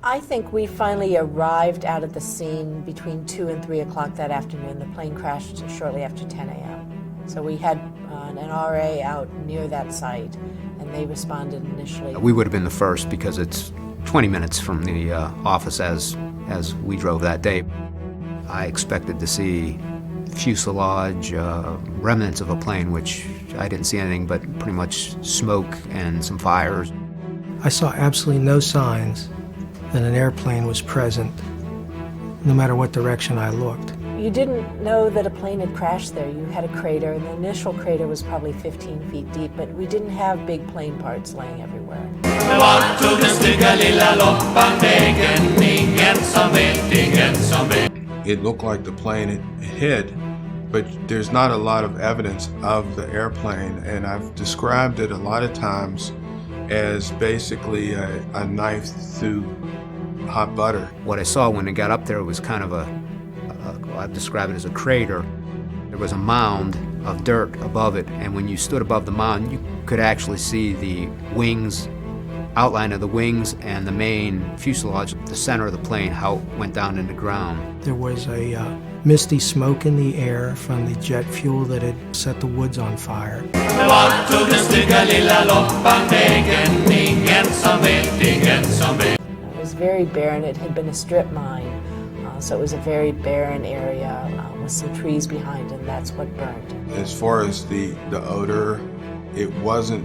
I think we finally arrived out at the scene between 2 and 3 o'clock that afternoon. The plane crashed shortly after 10 a.m. So we had an RA out near that site, and they responded initially. We would have been the first because it's 20 minutes from the office as we drove that day. I expected to see fuselage, remnants of a plane, which I didn't see anything but pretty much smoke and some fires. I saw absolutely no signs that an airplane was present, no matter what direction I looked. You didn't know that a plane had crashed there. You had a crater, and the initial crater was probably 15 feet deep, but we didn't have big plane parts laying everywhere. It looked like the plane had hit, but there's not a lot of evidence of the airplane, and I've described it a lot of times as basically a knife through hot butter. What I saw when it got up there was kind of I've described it as a crater. There was a mound of dirt above it, and when you stood above the mound, you could actually see the wings, outline of the wings and the main fuselage, the center of the plane, how it went down into the ground. There was a misty smoke in the air from the jet fuel that had set the woods on fire. It was very barren. It had been a strip mine, so it was a very barren area with some trees behind, and that's what burned. As far as the odor, it wasn't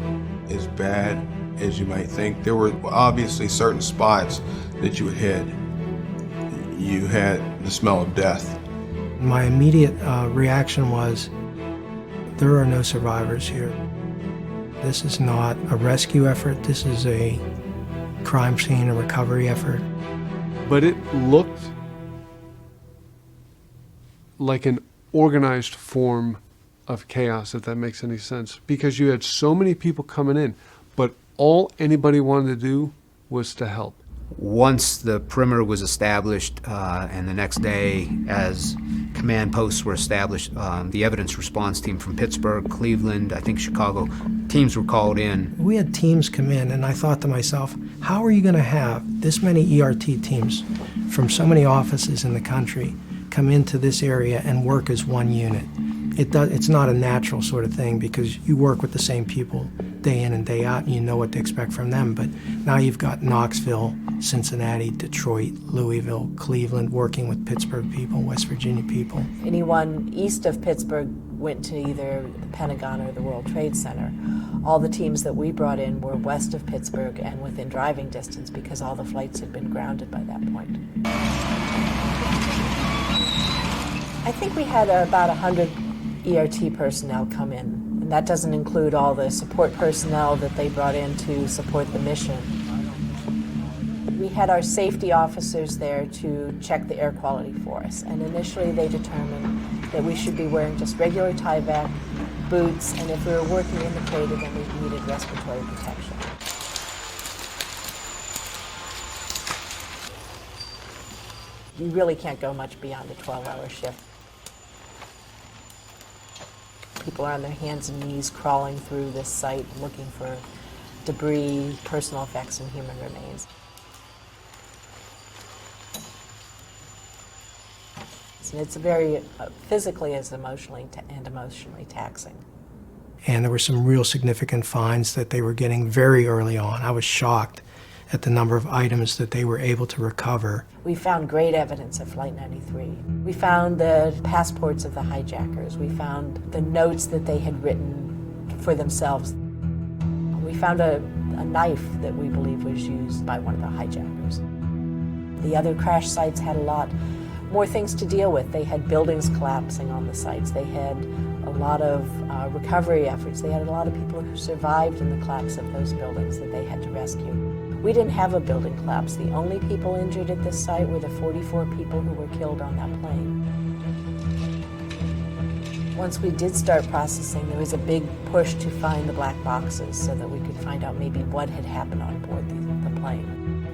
as bad as you might think. There were obviously certain spots that you hit. You had the smell of death. My immediate reaction was, there are no survivors here. This is not a rescue effort. This is a crime scene, a recovery effort. But it looked like an organized form of chaos, if that makes any sense, because you had so many people coming in, but all anybody wanted to do was to help. Once the perimeter was established, and the next day, as command posts were established, the evidence response team from Pittsburgh, Cleveland, I think Chicago, teams were called in. We had teams come in, and I thought to myself, how are you going to have this many ERT teams from so many offices in the country come into this area and work as one unit? It's not a natural sort of thing, because you work with the same people day in and day out, and you know what to expect from them. But now you've got Knoxville, Cincinnati, Detroit, Louisville, Cleveland, working with Pittsburgh people, West Virginia people. Anyone east of Pittsburgh went to either the Pentagon or the World Trade Center. All the teams that we brought in were west of Pittsburgh and within driving distance, because all the flights had been grounded by that point. I think we had about 100 ERT personnel come in, and that doesn't include all the support personnel that they brought in to support the mission. We had our safety officers there to check the air quality for us, and initially they determined that we should be wearing just regular Tyvek boots, and if we were working in the crater, then we needed respiratory protection. You really can't go much beyond a 12-hour shift. People are on their hands and knees crawling through this site looking for debris, personal effects, and human remains. And it's very physically as emotionally taxing. And there were some real significant finds that they were getting very early on. I was shocked at the number of items that they were able to recover. We found great evidence of Flight 93. We found the passports of the hijackers. We found the notes that they had written for themselves. We found a knife that we believe was used by one of the hijackers. The other crash sites had a lot more things to deal with. They had buildings collapsing on the sites. They had a lot of recovery efforts. They had a lot of people who survived in the collapse of those buildings that they had to rescue. We didn't have a building collapse. The only people injured at this site were the 44 people who were killed on that plane. Once we did start processing, there was a big push to find the black boxes so that we could find out maybe what had happened on board the plane.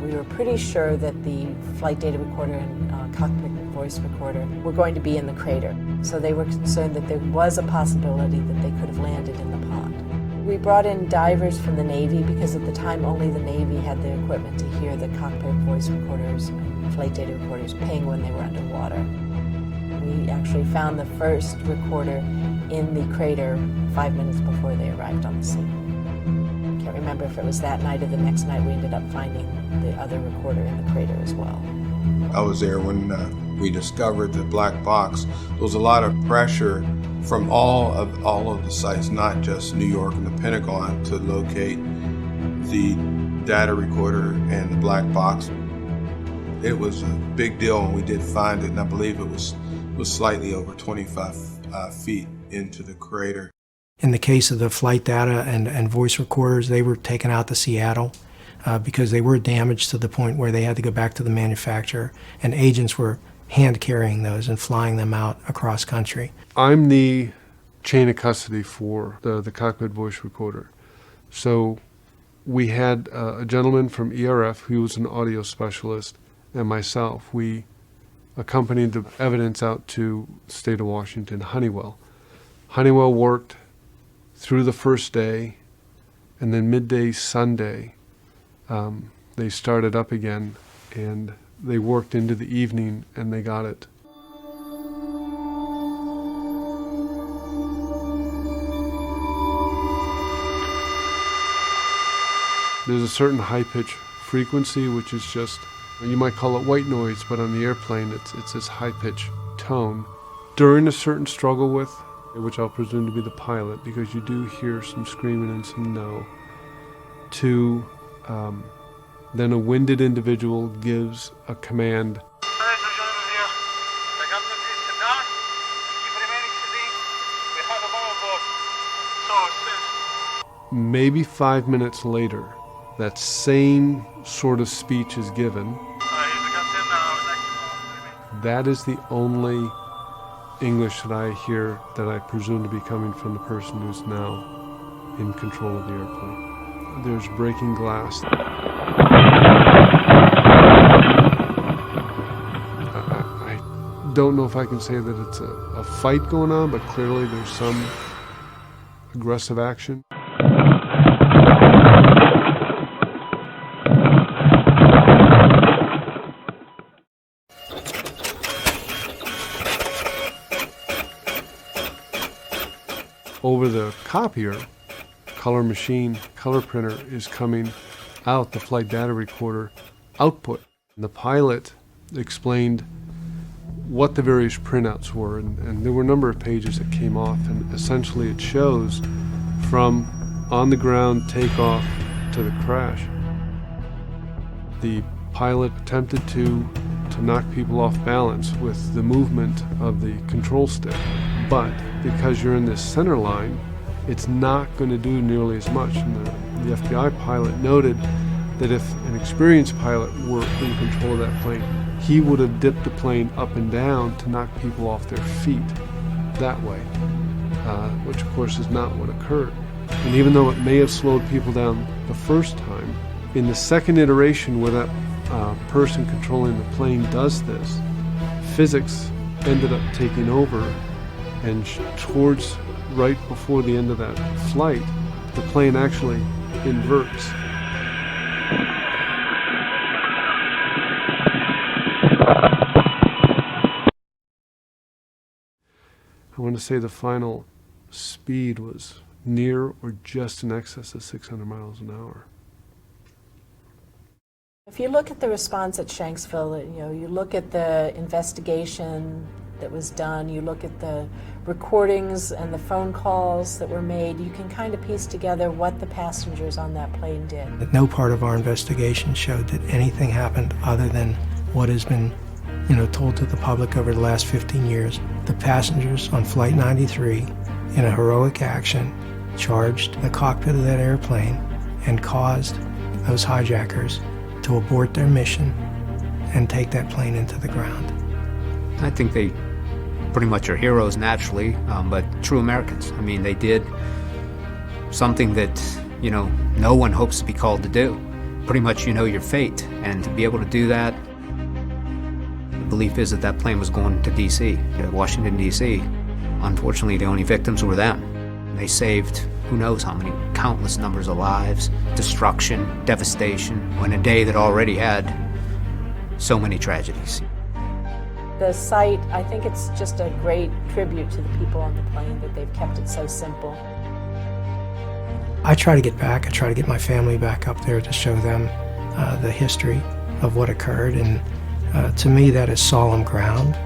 We were pretty sure that the flight data recorder and cockpit voice recorder were going to be in the crater. So they were concerned that there was a possibility that they could have landed in the pond. We brought in divers from the Navy because at the time only the Navy had the equipment to hear the cockpit voice recorders and flight data recorders ping when they were underwater. We actually found the first recorder in the crater 5 minutes before they arrived on the scene. Can't remember if it was that night or the next night we ended up finding the other recorder in the crater as well. I was there when we discovered the black box. There was a lot of pressure from all of the sites, not just New York and the Pentagon, to locate the data recorder and the black box. It was a big deal when we did find it, and I believe it was slightly over 25 feet into the crater. In the case of the flight data and voice recorders, they were taken out to Seattle because they were damaged to the point where they had to go back to the manufacturer, and agents were hand carrying those and flying them out across country. I'm the chain of custody for the cockpit voice recorder. So we had a gentleman from ERF who was an audio specialist, and myself. We accompanied the evidence out to the state of Washington, Honeywell. Honeywell worked through the first day, and then midday Sunday, they started up again, and they worked into the evening, and they got it. There's a certain high-pitch frequency, which is just, you might call it white noise, but on the airplane, it's this high-pitch tone. During a certain struggle with, which I'll presume to be the pilot, because you do hear some screaming and some no, to then a winded individual gives a command. Maybe 5 minutes later, that same sort of speech is given. That is the only English that I hear that I presume to be coming from the person who's now in control of the airplane. There's breaking glass. I don't know if I can say that it's a fight going on, but clearly there's some aggressive action. Over the copier, color machine, color printer is coming out the flight data recorder output. And the pilot explained what the various printouts were, and there were a number of pages that came off, and essentially it shows from on the ground takeoff to the crash. The pilot attempted to knock people off balance with the movement of the control stick, but because you're in this center line, it's not going to do nearly as much. And the FBI pilot noted that if an experienced pilot were in control of that plane, he would have dipped the plane up and down to knock people off their feet that way, which of course is not what occurred. And even though it may have slowed people down the first time, in the second iteration where that person controlling the plane does this, physics ended up taking over, and towards right before the end of that flight, the plane actually inverts. I want to say the final speed was near or just in excess of 600 miles an hour. If you look at the response at Shanksville, you look at the investigation that was done, you look at the recordings and the phone calls that were made, you can kind of piece together what the passengers on that plane did. No part of our investigation showed that anything happened other than what has been, told to the public over the last 15 years. The passengers on Flight 93, in a heroic action, charged the cockpit of that airplane and caused those hijackers to abort their mission and take that plane into the ground. I think they pretty much are heroes naturally, but true Americans. I mean, they did something that, no one hopes to be called to do. Pretty much you know your fate, and to be able to do that, the belief is that that plane was going to D.C., Washington, D.C. Unfortunately, the only victims were them. They saved who knows how many countless numbers of lives, destruction, devastation, on a day that already had so many tragedies. The site, I think it's just a great tribute to the people on the plane that they've kept it so simple. I try to get back. I try to get my family back up there to show them the history of what occurred. And to me, that is solemn ground.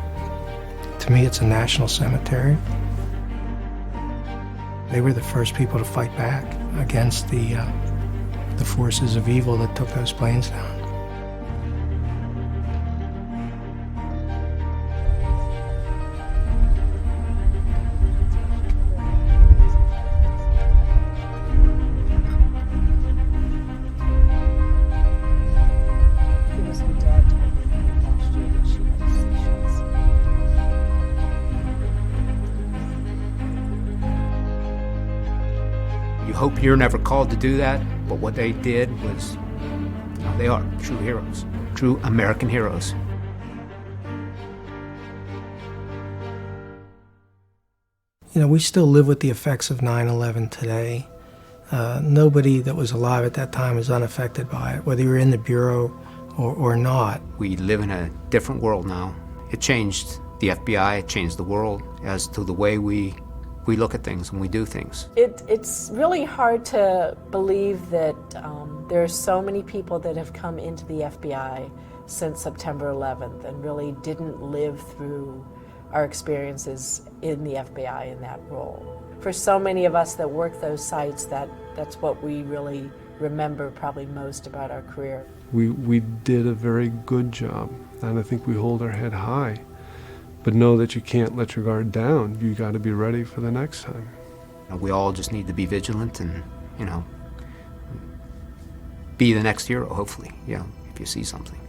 To me, it's a national cemetery. They were the first people to fight back against the forces of evil that took those planes down. You hope you're never called to do that, but what they did was, they are true heroes, true American heroes. We still live with the effects of 9/11 today. Nobody that was alive at that time is unaffected by it, whether you're in the Bureau or not. We live in a different world now. It changed the FBI, it changed the world as to the way we look at things and we do things. It's really hard to believe that there are so many people that have come into the FBI since September 11th and really didn't live through our experiences in the FBI in that role. For so many of us that work those sites, that's what we really remember probably most about our career. We did a very good job, and I think we hold our head high. But know that you can't let your guard down. You got to be ready for the next time. We all just need to be vigilant and, be the next hero, hopefully, if you see something.